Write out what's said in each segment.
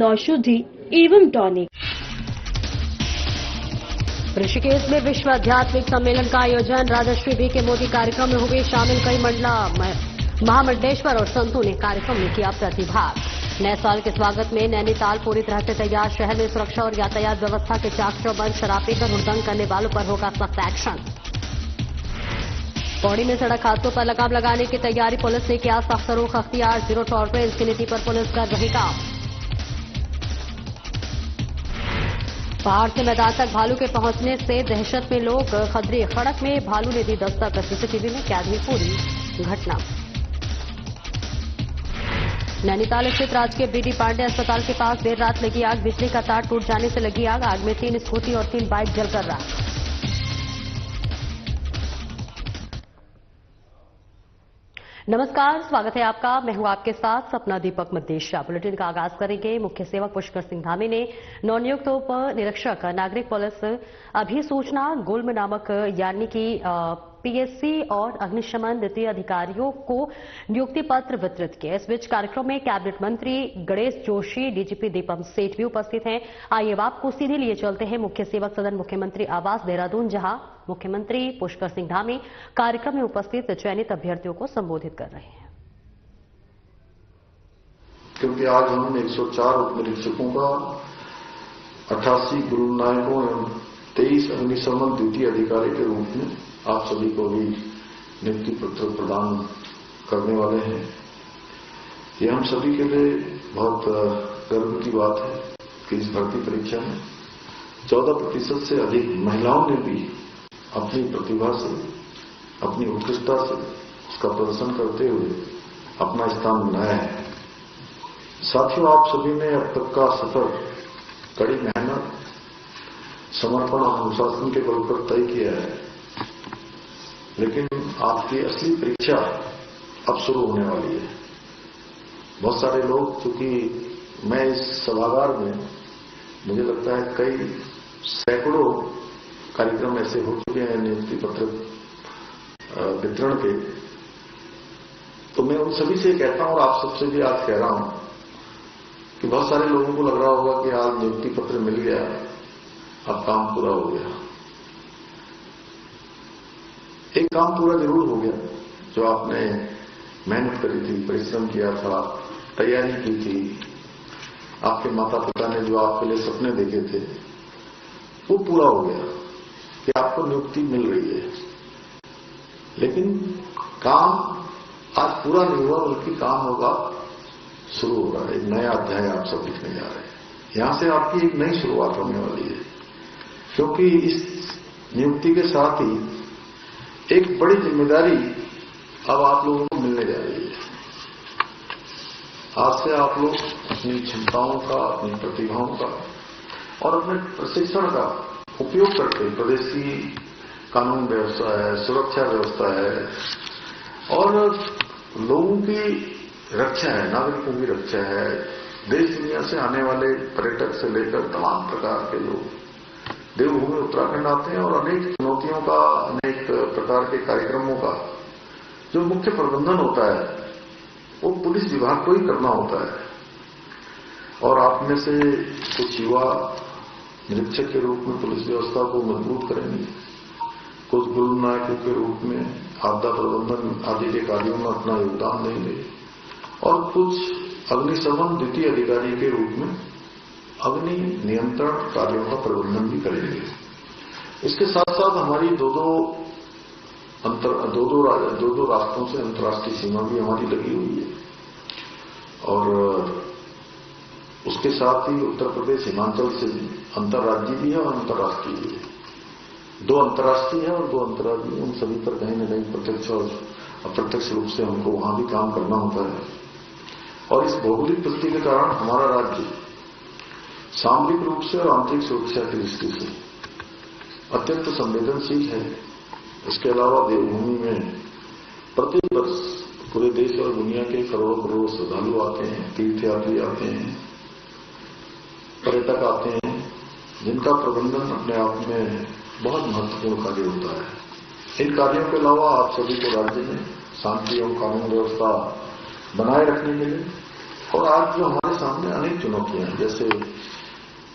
औषधि एवं टॉनिक। ऋषिकेश में विश्व आध्यात्मिक सम्मेलन का आयोजन। राजश्री बी के मोदी कार्यक्रम में हुए शामिल। कई महामंडलेश्वर और संतों ने कार्यक्रम में किया प्रतिभाग। नए साल के स्वागत में नैनीताल पूरी तरह से तैयार। शहर में सुरक्षा और यातायात व्यवस्था के चाक चौबंद। शराब पीकर हुड़दंग करने वालों पर होगा सख्त एक्शन। पौड़ी में सड़क हादसों पर लगाम लगाने की तैयारी। पुलिस ने किया सख्त रुख अख्तियार। जीरो टॉलरेंस की नीति पर पुलिस कर रही काम। पहाड़ से मैदान तक भालू के पहुंचने से दहशत में लोग। खदरी खड़क में भालू ने दी दस्तक। सीसीटीवी में कैद हुई पूरी घटना। नैनीताल स्थित राजकीय बीडी पांडे अस्पताल के पास देर रात लगी आग। बिजली का तार टूट जाने से लगी आग। आग में 3 स्कूटी और 3 बाइक जलकर राख। नमस्कार, स्वागत है आपका। मैं हूं आपके साथ सपना दीपक मदेशिया। बुलेटिन का आगाज करेंगे। मुख्य सेवक पुष्कर सिंह धामी ने नवनियुक्त उप निरीक्षक नागरिक पुलिस अभिसूचना गुल्म नामक यानी कि पीएससी और अग्निशमन द्वितीय अधिकारियों को नियुक्ति पत्र वितरित किए। इस बीच कार्यक्रम में कैबिनेट मंत्री गणेश जोशी, डीजीपी दीपम सेठ भी उपस्थित हैं। आइए अब आपको सीधे लिए चलते हैं मुख्य सेवक सदन मुख्यमंत्री आवास देहरादून, जहां मुख्यमंत्री पुष्कर सिंह धामी कार्यक्रम में उपस्थित चयनित अभ्यर्थियों को संबोधित कर रहे हैं। क्योंकि आज हम 104 उप निरीक्षकों का, 88 गुरु नायकों एवं 23 अग्निशमन द्वितीय अधिकारी के रूप में आप सभी को भी नियुक्ति पत्र प्रदान करने वाले हैं। ये हम सभी के लिए बहुत गर्व की बात है कि इस भर्ती परीक्षा में 14% से अधिक महिलाओं ने भी अपनी प्रतिभा से, अपनी उत्कृष्टता से उसका प्रदर्शन करते हुए अपना स्थान बनाया है। साथियों, आप सभी ने अब तक का सफर कड़ी मेहनत, समर्पण और अनुशासन के बल पर तय किया है, लेकिन आपकी असली परीक्षा अब शुरू होने वाली है। बहुत सारे लोग, चूंकि मैं इस सभागार में मुझे लगता है कई सैकड़ों कार्यक्रम ऐसे हो चुके हैं नियुक्ति पत्र वितरण के, तो मैं उन सभी से कहता हूं और आप सबसे भी आज कह रहा हूं कि बहुत सारे लोगों को लग रहा होगा कि आज नियुक्ति पत्र मिल गया, अब काम पूरा हो गया। एक काम पूरा जरूर हो गया, जो आपने मेहनत करी थी, परिश्रम किया था, तैयारी की थी, आपके माता पिता ने जो आपके लिए सपने देखे थे, वो पूरा हो गया कि आपको नियुक्ति मिल रही है। लेकिन काम आज पूरा नहीं हुआ, बल्कि काम होगा, शुरू हो रहा है। एक नया अध्याय आप सब लिखने जा रहे हैं। यहां से आपकी एक नई शुरुआत होने वाली है, क्योंकि इस नियुक्ति के साथ ही एक बड़ी जिम्मेदारी अब आप लोगों को मिलने जा रही है। आज से आप लोग अपनी क्षमताओं का, अपनी प्रतिभाओं का और अपने प्रशिक्षण का उपयोग करके प्रदेश की कानून व्यवस्था है, सुरक्षा व्यवस्था है और लोगों की रक्षा है, नागरिकों की रक्षा है, देश दुनिया से आने वाले पर्यटक से लेकर तमाम प्रकार के लोग देवभूमि उत्तराखंड आते हैं और अनेक चुनौतियों का, अनेक प्रकार के कार्यक्रमों का जो मुख्य प्रबंधन होता है वो पुलिस विभाग को ही करना होता है। और आप में से कुछ युवा निरीक्षक के रूप में पुलिस व्यवस्था को मजबूत करेंगे, कुछ गुरु नायकों के रूप में आपदा प्रबंधन आदि के कार्यों में अपना योगदान देंगे और कुछ अग्निशमन द्वितीय अधिकारी के रूप में अग्नि नियंत्रण कार्यों का प्रबंधन भी करेंगे। इसके साथ साथ हमारी दो दो रास्तों से अंतर्राष्ट्रीय सीमा भी हमारी लगी हुई है और उसके साथ ही उत्तर प्रदेश हिमाचल से अंतर्राज्यीय भी है और अंतर्राष्ट्रीय भी है। 2 अंतर्राष्ट्रीय है और 2 अंतर्राज्यीय। उन सभी पर कहीं न कहीं प्रत्यक्ष और अप्रत्यक्ष रूप से हमको वहां भी काम करना होता है। और इस भौगोलिक स्थिति के कारण हमारा राज्य सामरिक रूप से और आंतरिक सुरक्षा की दृष्टि से अत्यंत संवेदनशील है। इसके अलावा देवभूमि में प्रति वर्ष पूरे देश और दुनिया के करोड़ों श्रद्धालु आते हैं, तीर्थयात्री आते हैं, पर्यटक आते हैं, जिनका प्रबंधन अपने आप में बहुत महत्वपूर्ण कार्य होता है। इन कार्यों के अलावा आप सभी को राज्य में शांति एवं कानून व्यवस्था बनाए रखने के लिए और आज जो हमारे सामने अनेक चुनौतियां हैं, जैसे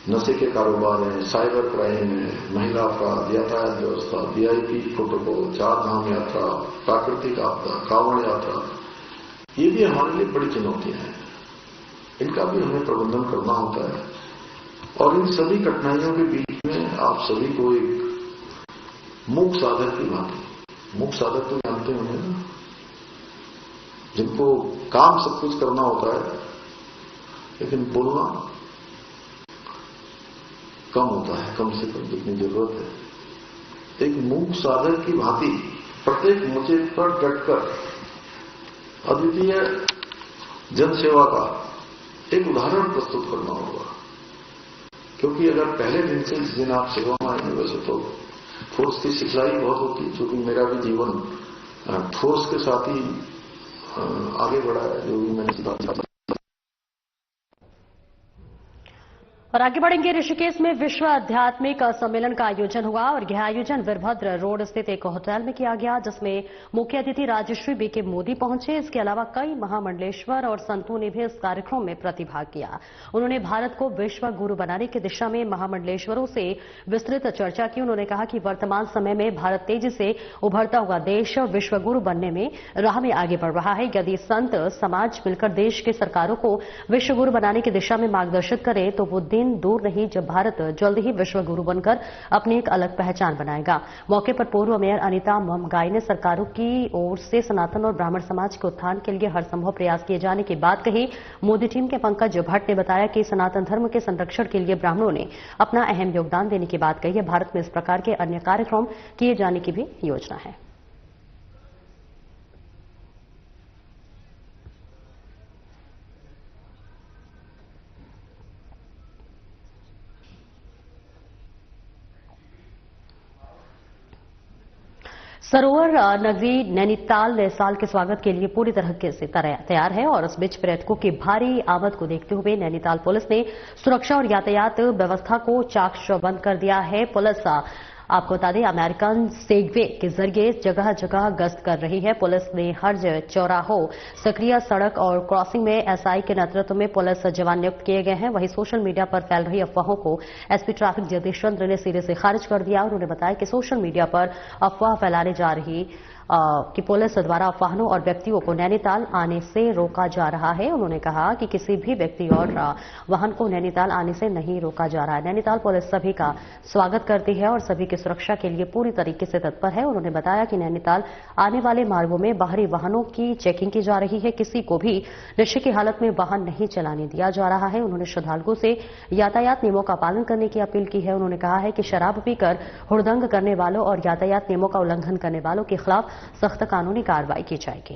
नशे के कारोबार हैं, साइबर क्राइम है, महिला अपराध, यातायात व्यवस्था, वीआईपी प्रोटोकॉल, चार धाम यात्रा, प्राकृतिक आपदा, कांवड़ यात्रा, ये भी हमारे लिए बड़ी चुनौतियां हैं। इनका भी हमें प्रबंधन करना होता है और इन सभी कठिनाइयों के बीच में आप सभी को एक मूक साधक की भांति, मूक साधक तो जानते होंगे ना, जिनको काम सब कुछ करना होता है लेकिन बोलना कम होता है, कम से कम जितनी जरूरत है। एक मूक साधक की भांति प्रत्येक मोर्चे पर डटकर अद्वितीय जनसेवा का एक उदाहरण प्रस्तुत करना होगा, क्योंकि अगर पहले दिन से जिस दिन आप सेवा में आएंगे, वैसे तो फोर्स की सिखलाई बहुत होती, क्योंकि मेरा भी जीवन फोर्स के साथ ही आगे बढ़ा है, जो भी मैंने सीखा। और आगे बढ़ेंगे। ऋषिकेश में विश्व आध्यात्मिक सम्मेलन का आयोजन हुआ और यह आयोजन वीरभद्र रोड स्थित एक होटल में किया गया, जिसमें मुख्य अतिथि राजश्री बीके मोदी पहुंचे। इसके अलावा कई महामंडलेश्वर और संतों ने भी इस कार्यक्रम में प्रतिभाग किया। उन्होंने भारत को विश्व गुरु बनाने की दिशा में महामंडलेश्वरों से विस्तृत चर्चा की। उन्होंने कहा कि वर्तमान समय में भारत तेजी से उभरता हुआ देश विश्व गुरु बनने में राह में आगे बढ़ रहा है। यदि संत समाज मिलकर देश के सरकारों को विश्व गुरु बनाने की दिशा में मार्गदर्शित करें तो वो दिन दूर नहीं जब भारत जल्द ही विश्व गुरु बनकर अपनी एक अलग पहचान बनाएगा। मौके पर पूर्व मेयर अनिता ममगाई ने सरकारों की ओर से सनातन और ब्राह्मण समाज के उत्थान के लिए हर संभव प्रयास किए जाने की बात कही। मोदी टीम के पंकज भट्ट ने बताया कि सनातन धर्म के संरक्षण के लिए ब्राह्मणों ने अपना अहम योगदान देने की बात कही है। भारत में इस प्रकार के अन्य कार्यक्रम किए जाने की भी योजना है। सरोवर नगरी नैनीताल नए साल के स्वागत के लिए पूरी तरह से तैयार है और इस बीच पर्यटकों की भारी आमद को देखते हुए नैनीताल पुलिस ने सुरक्षा और यातायात व्यवस्था को चाक चौबंद कर दिया है। पुलिस आपको बता दें अमेरिकन सेगवे के जरिए जगह जगह गश्त कर रही है। पुलिस ने हर चौराहों, सक्रिय सड़क और क्रॉसिंग में एसआई के नेतृत्व में पुलिस जवान नियुक्त किए गए हैं। वहीं सोशल मीडिया पर फैल रही अफवाहों को एसपी ट्रैफिक जगदीश चंद्र ने सिरे से खारिज कर दिया। उन्होंने बताया कि सोशल मीडिया पर अफवाह फैलाने जा रही कि पुलिस द्वारा वाहनों और व्यक्तियों को नैनीताल आने से रोका जा रहा है। उन्होंने कहा कि किसी भी व्यक्ति और वाहन को नैनीताल आने से नहीं रोका जा रहा है। नैनीताल पुलिस सभी का स्वागत करती है और सभी की सुरक्षा के लिए पूरी तरीके से तत्पर है। उन्होंने बताया कि नैनीताल आने वाले मार्गों में बाहरी वाहनों की चेकिंग की जा रही है। किसी को भी नशे की हालत में वाहन नहीं चलाने दिया जा रहा है। उन्होंने श्रद्धालुओं से यातायात नियमों का पालन करने की अपील की है। उन्होंने कहा है कि शराब पीकर हुड़दंग करने वालों और यातायात नियमों का उल्लंघन करने वालों के खिलाफ सख्त कानूनी कार्रवाई की जाएगी।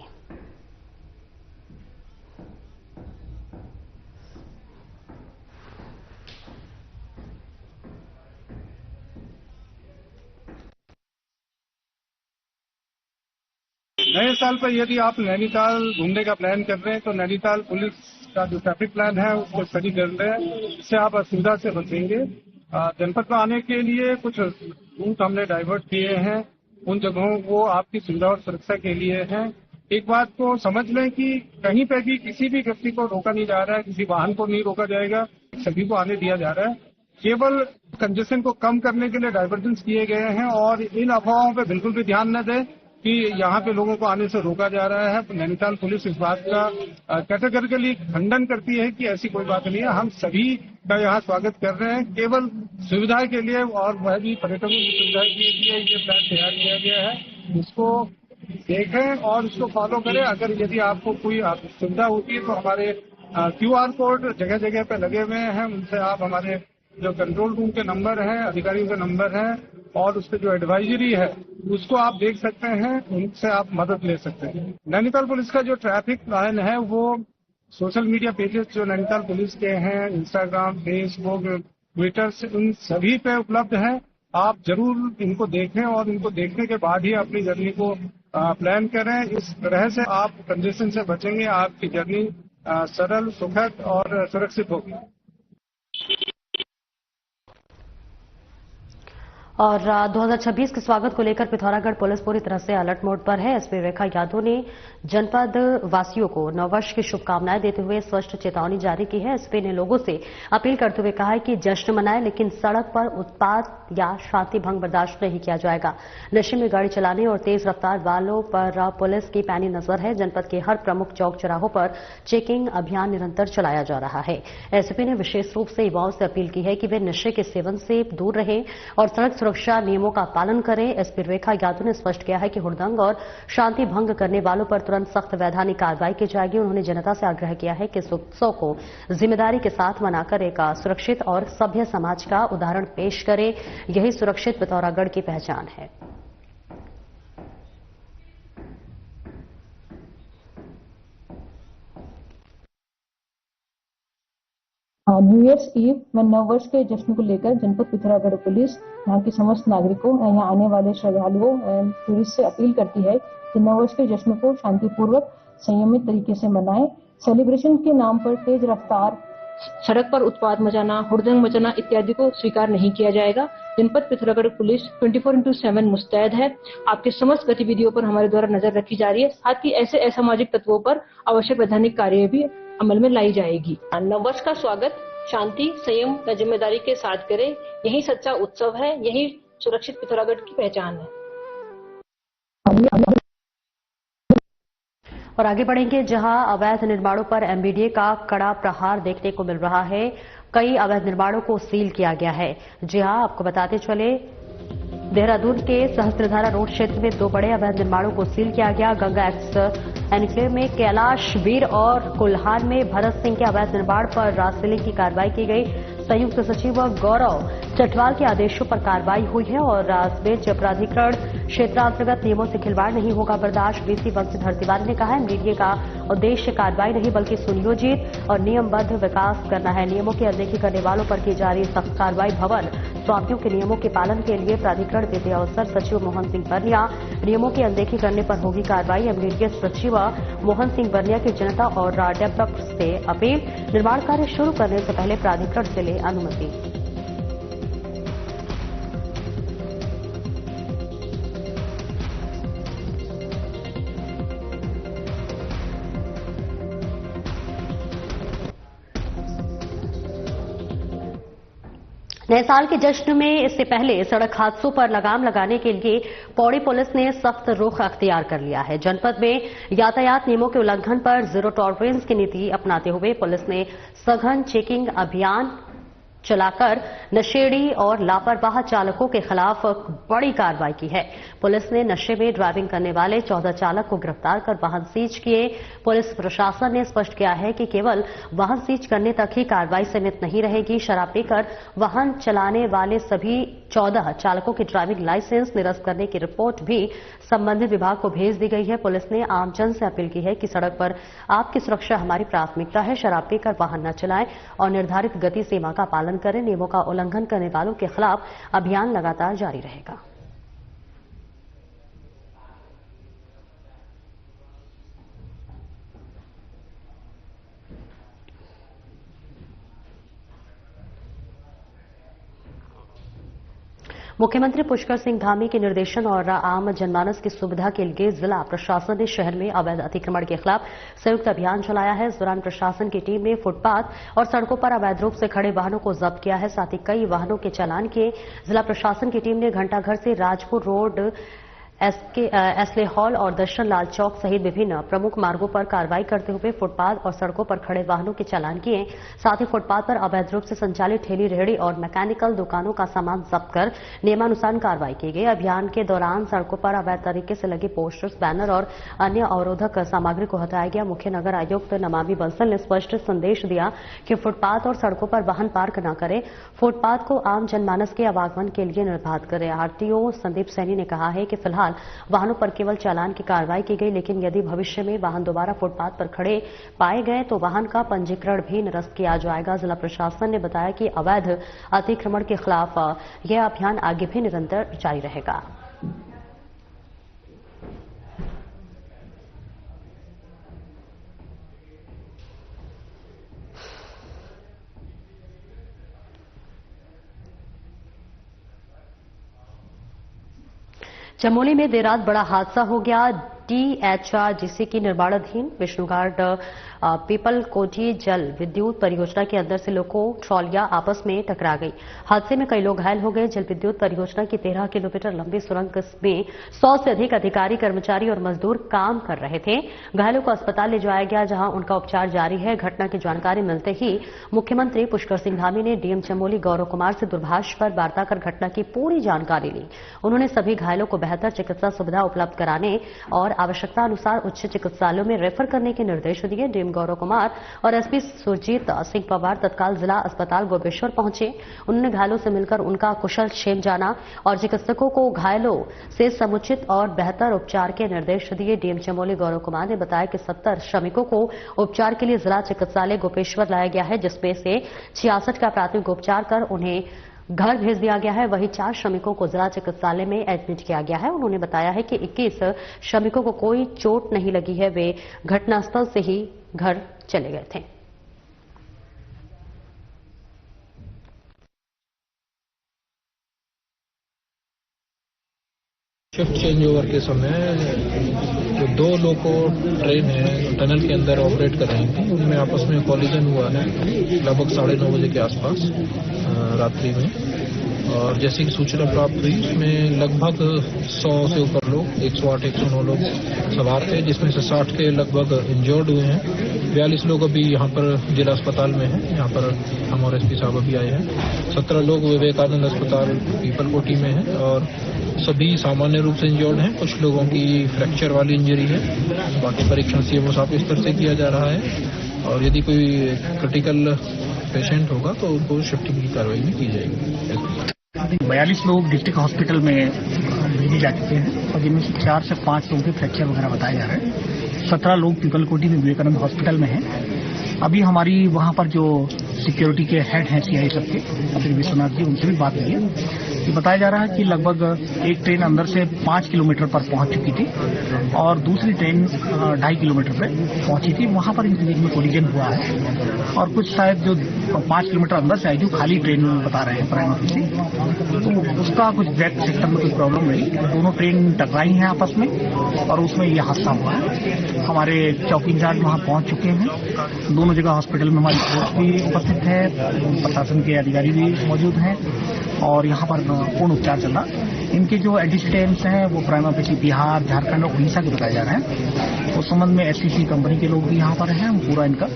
नए साल पर यदि आप नैनीताल घूमने का प्लान कर रहे हैं तो नैनीताल पुलिस का जो ट्रैफिक प्लान है उसको स्टडी कर रहे हैं, इससे आप असुविधा से बचेंगे। जनपद में आने के लिए कुछ रूट हमने डाइवर्ट किए हैं, उन जगहों को आपकी सुविधा और सुरक्षा के लिए हैं। एक बात को समझ लें कि कहीं पे भी किसी भी व्यक्ति को रोका नहीं जा रहा है, किसी वाहन को नहीं रोका जाएगा, सभी को आने दिया जा रहा है। केवल कंजेशन को कम करने के लिए डाइवर्जन किए गए हैं और इन अफवाहों पर बिल्कुल भी ध्यान न दें कि यहाँ पे लोगों को आने से रोका जा रहा है। नैनीताल पुलिस इस बात का कैटेगरिकली खंडन करती है कि ऐसी कोई बात नहीं है। हम सभी का यहाँ स्वागत कर रहे हैं, केवल सुविधा के लिए और वह भी पर्यटकों की सुविधा के लिए ये प्लान तैयार किया गया है। उसको देखें और उसको फॉलो करें। अगर यदि आपको कोई सुविधा होती है तो हमारे QR कोड जगह जगह पे लगे हुए हैं, उनसे आप हमारे जो कंट्रोल रूम के नंबर हैं, अधिकारियों के नंबर हैं और उसके जो एडवाइजरी है उसको आप देख सकते हैं, उनसे आप मदद ले सकते हैं। नैनीताल पुलिस का जो ट्रैफिक प्लान है वो सोशल मीडिया पेजेस जो नैनीताल पुलिस के हैं, इंस्टाग्राम, फेसबुक, ट्विटर से उन सभी पे उपलब्ध है। आप जरूर इनको देखें और इनको देखने के बाद ही अपनी जर्नी को प्लान करें। इस तरह से आप कंजेशन से बचेंगे, आपकी जर्नी सरल, सुखद और सुरक्षित होगी। और 2026 के स्वागत को लेकर पिथौरागढ़ पुलिस पूरी तरह से अलर्ट मोड पर है। एसपी रेखा यादव ने जनपद वासियों को नववर्ष की शुभकामनाएं देते हुए स्पष्ट चेतावनी जारी की है। एसपी ने लोगों से अपील करते हुए कहा है कि जश्न मनाएं, लेकिन सड़क पर उत्पात या शांति भंग बर्दाश्त नहीं किया जाएगा। नशे में गाड़ी चलाने और तेज रफ्तार वालों पर पुलिस की पैनी नजर है। जनपद के हर प्रमुख चौक चौराहों पर चेकिंग अभियान निरंतर चलाया जा रहा है। एसपी ने विशेष रूप से युवाओं से अपील की है कि वे नशे के सेवन से दूर रहें और सड़क सुरक्षा नियमों का पालन करें। एसपी रेखा यादव ने स्पष्ट किया है कि हुड़दंग और शांति भंग करने वालों पर तुरंत सख्त वैधानिक कार्रवाई की जाएगी। उन्होंने जनता से आग्रह किया है कि इस उत्सव को जिम्मेदारी के साथ मनाकर एक सुरक्षित और सभ्य समाज का उदाहरण पेश करें। यही सुरक्षित पिथौरागढ़ की पहचान है। न्यू ईयर्स ईव व नववर्ष के जश्न को लेकर जनपद पिथौरागढ़ पुलिस यहाँ के समस्त नागरिकों यहाँ आने वाले श्रद्धालुओं एवं टूरिस्ट से अपील करती है कि नववर्ष के जश्न को शांतिपूर्वक संयमित तरीके से मनाएं। सेलिब्रेशन के नाम पर तेज रफ्तार, सड़क पर उत्पात मचाना, हुड़दंग मचाना इत्यादि को स्वीकार नहीं किया जाएगा। जनपद पिथौरागढ़ पुलिस 24/7 मुस्तैद है। आपके समस्त गतिविधियों पर हमारे द्वारा नजर रखी जा रही है। साथ ही ऐसे असामाजिक तत्वों पर आवश्यक वैधानिक कार्य भी अमल में लाई जाएगी। नववर्ष का स्वागत शांति, संयम व जिम्मेदारी के साथ करें। यही सच्चा उत्सव है, यही सुरक्षित पिथौरागढ़ की पहचान है। और आगे बढ़ेंगे, जहां अवैध निर्माणों पर एमबीडीए का कड़ा प्रहार देखने को मिल रहा है। कई अवैध निर्माणों को सील किया गया है। जी हां, आपको बताते चले, देहरादून के सहस्त्रधारा रोड क्षेत्र में 2 बड़े अवैध निर्माणों को सील किया गया। गंगा एक्स एनक्लेव में कैलाश वीर और कुल्हान में भरत सिंह के अवैध निर्माण पर सीलिंग की कार्रवाई की गई। संयुक्त सचिव गौरव चटवाल के आदेशों पर कार्रवाई हुई है और बेच प्राधिकरण क्षेत्रांतर्गत नियमों से खिलवाड़ नहीं होगा बर्दाश्त। बीसी बंशीधर तिवारी ने कहा है, एमडीडीए का उद्देश्य कार्रवाई नहीं बल्कि सुनियोजित और नियमबद्ध विकास करना है। नियमों की अनदेखी करने वालों पर की जा रही सख्त कार्रवाई। भवन स्वामियों के नियमों के पालन के लिए प्राधिकरण देते अवसर। सचिव मोहन सिंह बर्निया, नियमों की अनदेखी करने पर होगी कार्रवाई। एमडीडीए सचिव मोहन सिंह बर्निया की जनता और डेवलपर्स से अपील, निर्माण कार्य शुरू करने से पहले प्राधिकरण से ले अनुमति। नए साल के जश्न में इससे पहले सड़क हादसों पर लगाम लगाने के लिए पौड़ी पुलिस ने सख्त रुख अख्तियार कर लिया है। जनपद में यातायात नियमों के उल्लंघन पर जीरो टॉलरेंस की नीति अपनाते हुए पुलिस ने सघन चेकिंग अभियान चलाकर नशेड़ी और लापरवाह चालकों के खिलाफ बड़ी कार्रवाई की है। पुलिस ने नशे में ड्राइविंग करने वाले 14 चालक को गिरफ्तार कर वाहन सीज किए। पुलिस प्रशासन ने स्पष्ट किया है कि केवल वाहन सीज करने तक ही कार्रवाई सीमित नहीं रहेगी। शराब पीकर वाहन चलाने वाले सभी 14 चालकों की ड्राइविंग लाइसेंस निरस्त करने की रिपोर्ट भी संबंधित विभाग को भेज दी गई है। पुलिस ने आमजन से अपील की है कि सड़क पर आपकी सुरक्षा हमारी प्राथमिकता है। शराब पीकर वाहन न चलाएं और निर्धारित गति सीमा का पालन करें। नियमों का उल्लंघन करने वालों के खिलाफ अभियान लगातार जारी रहेगा। मुख्यमंत्री पुष्कर सिंह धामी के निर्देशन और आम जनमानस की सुविधा के लिए जिला प्रशासन ने शहर में अवैध अतिक्रमण के खिलाफ संयुक्त अभियान चलाया है। इस दौरान प्रशासन की टीम ने फुटपाथ और सड़कों पर अवैध रूप से खड़े वाहनों को जब्त किया है। साथ ही कई वाहनों के चालान किए। जिला प्रशासन की टीम ने घंटाघर से राजपुर रोड, एसले हॉल और दर्शन लाल चौक सहित विभिन्न प्रमुख मार्गों पर कार्रवाई करते हुए फुटपाथ और सड़कों पर खड़े वाहनों के चालान किए। साथ ही फुटपाथ पर अवैध रूप से संचालित ठेली रेहड़ी और मैकेनिकल दुकानों का सामान जब्त कर नियमानुसार कार्रवाई की गई। अभियान के दौरान सड़कों पर अवैध तरीके से लगे पोस्टर्स, बैनर और अन्य अवरोधक सामग्री को हटाया गया। मुख्य नगर आयुक्त नमामि बंसल ने स्पष्ट संदेश दिया कि फुटपाथ और सड़कों पर वाहन पार्क न करें। फुटपाथ को आम जनमानस के आवागमन के लिए निर्बाध करें। आरटीओ संदीप सैनी ने कहा है कि फिलहाल वाहनों पर केवल चालान की कार्रवाई की गई, लेकिन यदि भविष्य में वाहन दोबारा फुटपाथ पर खड़े पाए गए तो वाहन का पंजीकरण भी निरस्त किया जाएगा। जिला प्रशासन ने बताया कि अवैध अतिक्रमण के खिलाफ यह अभियान आगे भी निरंतर जारी रहेगा। चमोली में देर रात बड़ा हादसा हो गया। DHRGC की निर्माणाधीन विष्णुघाट पीपल कोठी जल विद्युत परियोजना के अंदर से लोको ट्रॉलियां आपस में टकरा गई। हादसे में कई लोग घायल हो गए। जल विद्युत परियोजना की 13 किलोमीटर लंबी सुरंग में 100 से अधिक अधिकारी, कर्मचारी और मजदूर काम कर रहे थे। घायलों को अस्पताल ले जाया गया, जहां उनका उपचार जारी है। घटना की जानकारी मिलते ही मुख्यमंत्री पुष्कर सिंह धामी ने डीएम चमोली गौरव कुमार से दूरभाष पर वार्ता कर घटना की पूरी जानकारी ली। उन्होंने सभी घायलों को बेहतर चिकित्सा सुविधा उपलब्ध कराने और आवश्यकता अनुसार उच्च चिकित्सालयों में रेफर करने के निर्देश दिए। डीएम गौरव कुमार और एसपी सुरजीत सिंह पवार तत्काल जिला अस्पताल गोपेश्वर पहुंचे। उन्होंने घायलों से मिलकर उनका कुशल क्षेम जाना और चिकित्सकों को घायलों से समुचित और बेहतर उपचार के निर्देश दिए। डीएम चमोली गौरव कुमार ने बताया कि 70 श्रमिकों को उपचार के लिए जिला चिकित्सालय गोपेश्वर लाया गया है, जिसमें से 66 का प्राथमिक उपचार कर उन्हें घर भेज दिया गया है। वहीं 4 श्रमिकों को जिला चिकित्सालय में एडमिट किया गया है। उन्होंने बताया है कि 21 श्रमिकों को कोई चोट नहीं लगी है, वे घटनास्थल से ही घर चले गए थे। शिफ्ट चेंज ओवर के समय जो 2 लोको ट्रेन है टनल के अंदर ऑपरेट कर रही थी, उनमें आपस में कॉलिजन हुआ है लगभग 9:30 बजे के आसपास रात्रि में। और जैसे कि सूचना प्राप्त हुई, उसमें लगभग 100 से ऊपर लोग, 108, 109 लोग सवार थे, जिसमें से 60 के लगभग इंजर्ड हुए हैं। 42 लोग अभी यहाँ पर जिला अस्पताल में हैं। यहाँ पर हम और एसपी साहब अभी आए हैं। 17 लोग विवेकानंद अस्पताल पीपल कोठी में हैं और सभी सामान्य रूप से इंजर्ड हैं। कुछ लोगों की फ्रैक्चर वाली इंजरी है। बाकी परीक्षण सीएमओ साहब के स्तर से किया जा रहा है और यदि कोई क्रिटिकल पेशेंट होगा तो उनको शिफ्टिंग की कार्रवाई भी की जाएगी। 42 लोग डिस्ट्रिक्ट हॉस्पिटल में भेजे जा चुके हैं और जिनमें से 4 से 5 लोगों के फ्रैक्चर वगैरह बताए जा रहे हैं। 17 लोग पीपल कोठी में विवेकानंद हॉस्पिटल में हैं। अभी हमारी वहां पर जो सिक्योरिटी के हेड हैं CI सबके, श्री विश्वनाथ जी, उनसे भी बात हुई है। ये बताया जा रहा है कि लगभग एक ट्रेन अंदर से 5 किलोमीटर पर पहुंच चुकी थी और दूसरी ट्रेन 2.5 किलोमीटर पर पहुंची थी। वहां पर इनके बीच में कोलिजन हुआ है और कुछ शायद जो 5 किलोमीटर अंदर से आई जो खाली ट्रेन बता रहे हैं प्राइमरी से, तो उसका कुछ बैक सेक्टर में कोई प्रॉब्लम रही। दोनों ट्रेन टकराई हैं आपस में और उसमें यह हादसा हुआ है। हमारे चौकी इंचार्ज वहां पहुंच चुके हैं। दोनों जगह हॉस्पिटल में हमारी फोर्स भी उपस्थित है, प्रशासन के अधिकारी भी मौजूद हैं और यहाँ पर पूर्ण उपचार चल रहा। इनके जो एडिस्टेंट्स हैं वो प्राइमा फेसी बिहार, झारखंड और उड़ीसा के बताए जा रहे हैं। उस संबंध में SCC कंपनी के लोग भी यहाँ पर हैं। हम पूरा इनका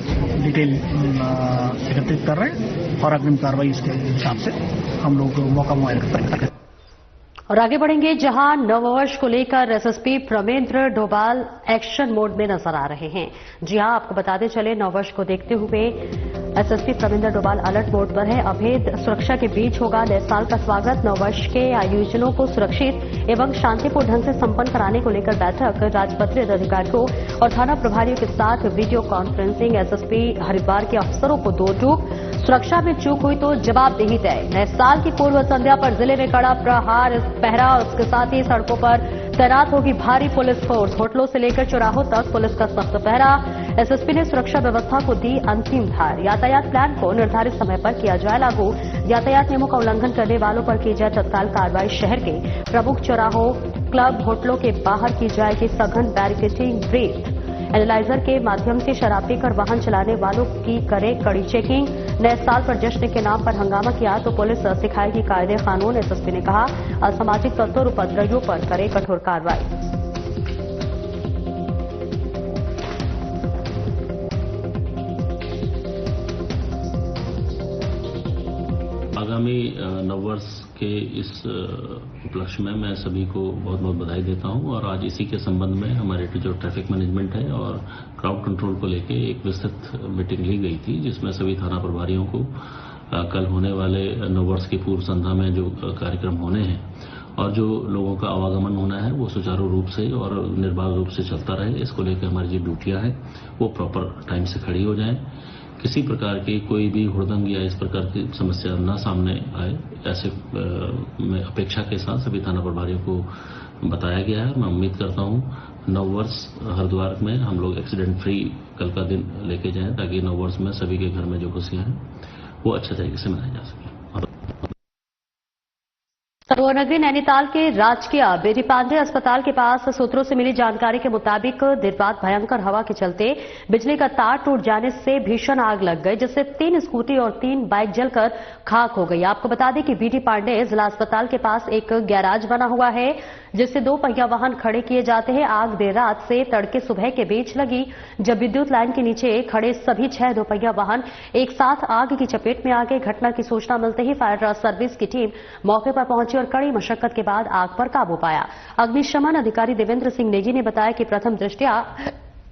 डिटेल एकत्रित कर रहे हैं और अग्रिम कार्रवाई इसके हिसाब से हम लोग मौका मुआयना करेंगे। और आगे बढ़ेंगे, जहां नववर्ष को लेकर SSP Pramendra Doval action mode में नजर आ रहे हैं। जी हां, आपको बताते चले, नववर्ष को देखते हुए SSP Pramendra Doval alert mode पर है। अभेद सुरक्षा के बीच होगा नए साल का स्वागत। नववर्ष के आयोजनों को सुरक्षित एवं शांतिपूर्ण ढंग से संपन्न कराने को लेकर बैठक राजपत्रित अधिकारियों और थाना प्रभारियों के साथ वीडियो कॉन्फ्रेंसिंग। एसएसपी हरिद्वार के अफसरों को 2 टूक, सुरक्षा में चूक हुई तो जवाबदेही तय। नए साल की पूर्व संध्या पर जिले में कड़ा पहरा और उसके साथ ही सड़कों पर तैनात होगी भारी पुलिस फोर्स। होटलों से लेकर चौराहों तक पुलिस का सख्त पहरा। एसएसपी ने सुरक्षा व्यवस्था को दी अंतिम धार। यातायात प्लान को निर्धारित समय पर किया जाए लागू। यातायात नियमों का उल्लंघन करने वालों पर की जाए तत्काल कार्रवाई। शहर के प्रमुख चौराहों, क्लब, होटलों के बाहर की जाएगी सघन बैरिकेडिंग। ब्रेथ एनालाइजर के माध्यम से शराब पीकर वाहन चलाने वालों की करे कड़ी चेकिंग। नए साल पर जश्न के नाम पर हंगामा किया तो पुलिस सिखाएगी कायदे कानून। एसएसपी ने कहा, असामाजिक तत्वों और उपद्रवियों पर करे कठोर कार्रवाई। आगामी नववर्ष के इस उपलक्ष्य में मैं सभी को बहुत बहुत बधाई देता हूं और आज इसी के संबंध में हमारे जो ट्रैफिक मैनेजमेंट है और क्राउड कंट्रोल को लेके एक विस्तृत मीटिंग ली गई थी, जिसमें सभी थाना प्रभारियों को कल होने वाले नववर्ष की पूर्व संध्या में जो कार्यक्रम होने हैं और जो लोगों का आवागमन होना है वो सुचारू रूप से और निर्बाध रूप से चलता रहे, इसको लेकर हमारी जो ड्यूटियां हैं वो प्रॉपर टाइम से खड़ी हो जाएं। किसी प्रकार की कोई भी हुड़दंग या इस प्रकार की समस्या न सामने आए, ऐसे में अपेक्षा के साथ सभी थाना प्रभारियों को बताया गया है। मैं उम्मीद करता हूं नववर्ष हरिद्वार में हम लोग एक्सीडेंट फ्री कल का दिन लेके जाएं, ताकि नववर्ष में सभी के घर में जो खुशियां हैं वो अच्छे तरीके से मनाई जा सके। नगरी नैनीताल के राजकीय बेरी पांडे अस्पताल के पास सूत्रों से मिली जानकारी के मुताबिक देर रात भयंकर हवा के चलते बिजली का तार टूट जाने से भीषण आग लग गई, जिससे 3 स्कूटी और 3 बाइक जलकर खाक हो गई। आपको बता दें कि बीडी पांडे जिला अस्पताल के पास एक गैराज बना हुआ है, जिससे 2 पहिया वाहन खड़े किए जाते हैं। आग देर रात से तड़के सुबह के बीच लगी, जब विद्युत लाइन के नीचे खड़े सभी 6 2 पहिया वाहन एक साथ आग की चपेट में आ गए। घटना की सूचना मिलते ही फायर सर्विस की टीम मौके पर पहुंची और कड़ी मशक्कत के बाद आग पर काबू पाया। अग्निशमन अधिकारी देवेंद्र सिंह नेगी ने बताया कि प्रथम दृष्टया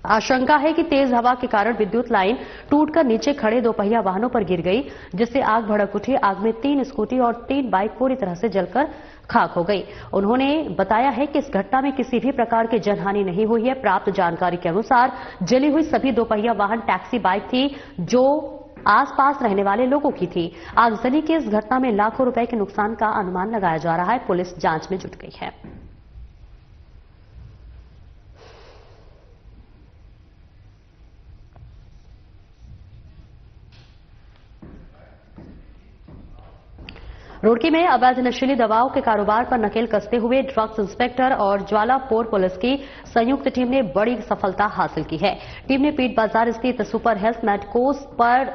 आशंका है कि तेज हवा के कारण विद्युत लाइन टूटकर नीचे खड़े 2 पहिया वाहनों पर गिर गई, जिससे आग भड़क उठी। आग में 3 स्कूटी और 3 बाइक पूरी तरह से जलकर खाक हो गई। उन्होंने बताया है कि इस घटना में किसी भी प्रकार की जनहानि नहीं हुई है। प्राप्त जानकारी के अनुसार जली हुई सभी 2 पहिया वाहन टैक्सी बाइक थी, जो आसपास रहने वाले लोगों की थी। आगजनी की इस घटना में लाखों रुपए के नुकसान का अनुमान लगाया जा रहा है। पुलिस जांच में जुट गई है। रुड़की में अवैध नशीली दवाओं के कारोबार पर नकेल कसते हुए ड्रग्स इंस्पेक्टर और ज्वालापुर पुलिस की संयुक्त टीम ने बड़ी सफलता हासिल की है। टीम ने पीट बाजार स्थित सुपर हेल्थ मेडिकोस पर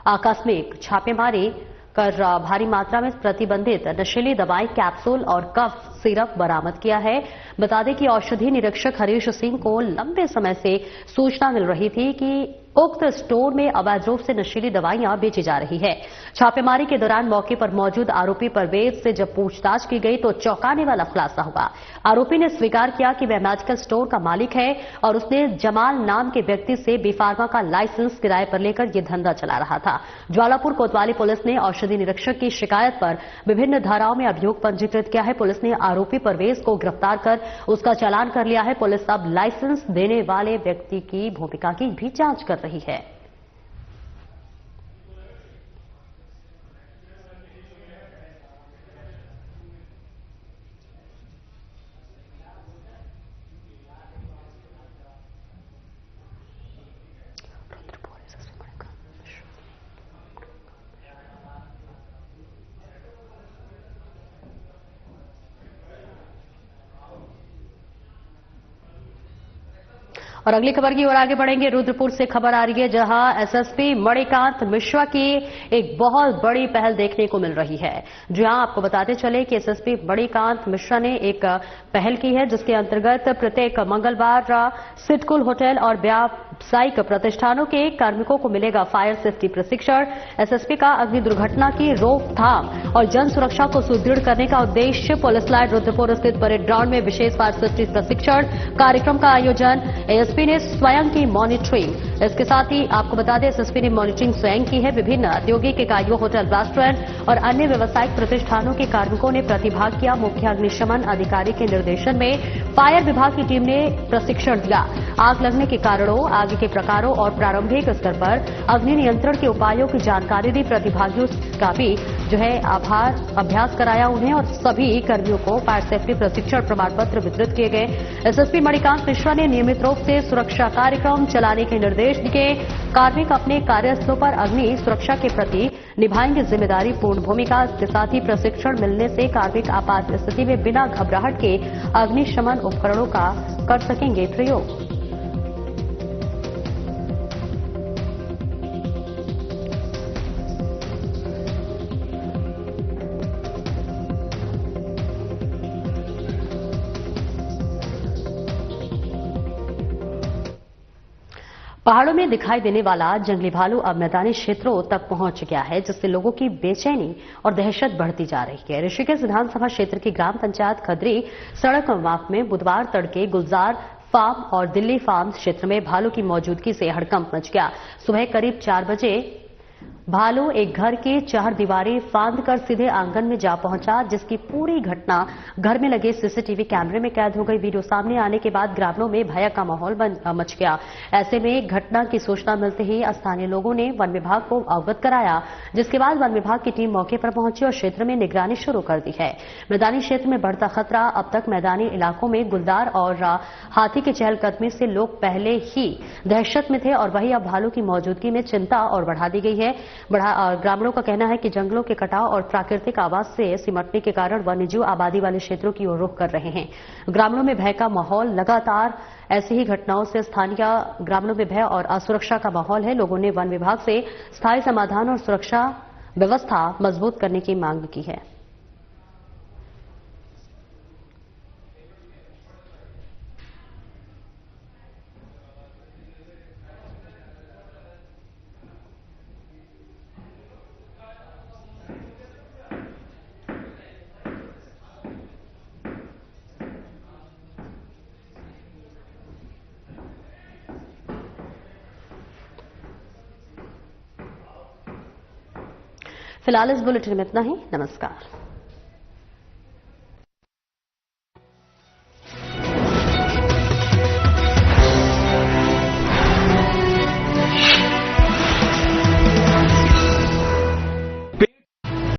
आकस्मिक छापेमारी कर भारी मात्रा में प्रतिबंधित नशीली दवाएं, कैप्सूल और कफ सिरप बरामद किया है। बता दें कि औषधि निरीक्षक हरीश सिंह को लंबे समय से सूचना मिल रही थी कि उक्त स्टोर में अवैध रूप से नशीली दवाइयां बेची जा रही है। छापेमारी के दौरान मौके पर मौजूद आरोपी परवेज से जब पूछताछ की गई तो चौंकाने वाला खुलासा हुआ। आरोपी ने स्वीकार किया कि वह मेडिकल स्टोर का मालिक है और उसने जमाल नाम के व्यक्ति से बीफार्मा का लाइसेंस किराए पर लेकर यह धंधा चला रहा था। ज्वालापुर कोतवाली पुलिस ने औषधि निरीक्षक की शिकायत पर विभिन्न धाराओं में अभियोग पंजीकृत किया है। पुलिस ने आरोपी परवेज को गिरफ्तार कर उसका चालान कर लिया है। पुलिस अब लाइसेंस देने वाले व्यक्ति की भूमिका की भी जांच कर रही है। और अगली खबर की ओर आगे बढ़ेंगे। रुद्रपुर से खबर आ रही है, जहां एसएसपी मणिकांत मिश्रा की एक बहुत बड़ी पहल देखने को मिल रही है। जहां आपको बताते चले कि एसएसपी मणिकांत मिश्रा ने एक पहल की है, जिसके अंतर्गत प्रत्येक मंगलवार सिटकुल होटल और व्यावसायिक प्रतिष्ठानों के कार्मिकों को मिलेगा फायर सेफ्टी प्रशिक्षण। एसएसपी का अग्नि दुर्घटना की रोकथाम और जन सुरक्षा को सुदृढ़ करने का उद्देश्य पुलिस लाइन रुद्रपुर स्थित परेड ग्राउंड में विशेष फायर सेफ्टी प्रशिक्षण कार्यक्रम का आयोजन। एसपी ने स्वयं की मॉनिटरिंग, इसके साथ ही आपको बता दें एसएसपी ने मॉनिटरिंग स्वयं की है। विभिन्न औद्योगिक इकाइयों, होटल, रेस्टोरेंट और अन्य व्यावसायिक प्रतिष्ठानों के कार्मिकों ने प्रतिभाग किया। मुख्य अग्निशमन अधिकारी के निर्देशन में फायर विभाग की टीम ने प्रशिक्षण दिया। आग लगने के कारणों, आग के प्रकारों और प्रारंभिक स्तर पर अग्नि नियंत्रण के उपायों की जानकारी दी। प्रतिभागियों का भी अभ्यास कराया उन्हें और सभी कर्मियों को फायर सेफ्टी प्रशिक्षण प्रमाण पत्र वितरित किए गए। एसएसपी मणिकांत मिश्रा ने नियमित रूप से सुरक्षा कार्यक्रम चलाने के निर्देश दिए। कार्मिक अपने कार्यस्थलों पर अग्नि सुरक्षा के प्रति निभाएंगे जिम्मेदारी पूर्ण भूमिका। इसके साथ ही प्रशिक्षण मिलने से कार्मिक आपात स्थिति में बिना घबराहट के अग्निशमन उपकरणों का कर सकेंगे प्रयोग। पहाड़ों में दिखाई देने वाला जंगली भालू अब मैदानी क्षेत्रों तक पहुंच गया है, जिससे लोगों की बेचैनी और दहशत बढ़ती जा रही है। ऋषिकेश विधानसभा क्षेत्र की ग्राम पंचायत खदरी सड़क मार्ग में बुधवार तड़के गुलजार फार्म और दिल्ली फार्म क्षेत्र में भालू की मौजूदगी से हड़कंप मच गया। सुबह करीब 4 बजे भालू एक घर की 4 दीवारें फांद कर सीधे आंगन में जा पहुंचा, जिसकी पूरी घटना घर में लगे सीसीटीवी कैमरे में कैद हो गई। वीडियो सामने आने के बाद ग्रामीणों में भय का माहौल मच गया। ऐसे में घटना की सूचना मिलते ही स्थानीय लोगों ने वन विभाग को अवगत कराया, जिसके बाद वन विभाग की टीम मौके पर पहुंची और क्षेत्र में निगरानी शुरू कर दी है। मैदानी क्षेत्र में बढ़ता खतरा। अब तक मैदानी इलाकों में गुलदार और हाथी के चहलकदमी से लोग पहले ही दहशत में थे और वहीं अब भालू की मौजूदगी में चिंता और बढ़ा दी गई है। ग्रामीणों का कहना है कि जंगलों के कटाव और प्राकृतिक आवास से सिमटने के कारण वन्यजीव आबादी वाले क्षेत्रों की ओर रुख कर रहे हैं। ग्रामीणों में भय का माहौल, लगातार ऐसी ही घटनाओं से स्थानीय ग्रामीणों में भय और असुरक्षा का माहौल है। लोगों ने वन विभाग से स्थायी समाधान और सुरक्षा व्यवस्था मजबूत करने की मांग की है। फिलहाल इस बुलेटिन में इतना ही। नमस्कार।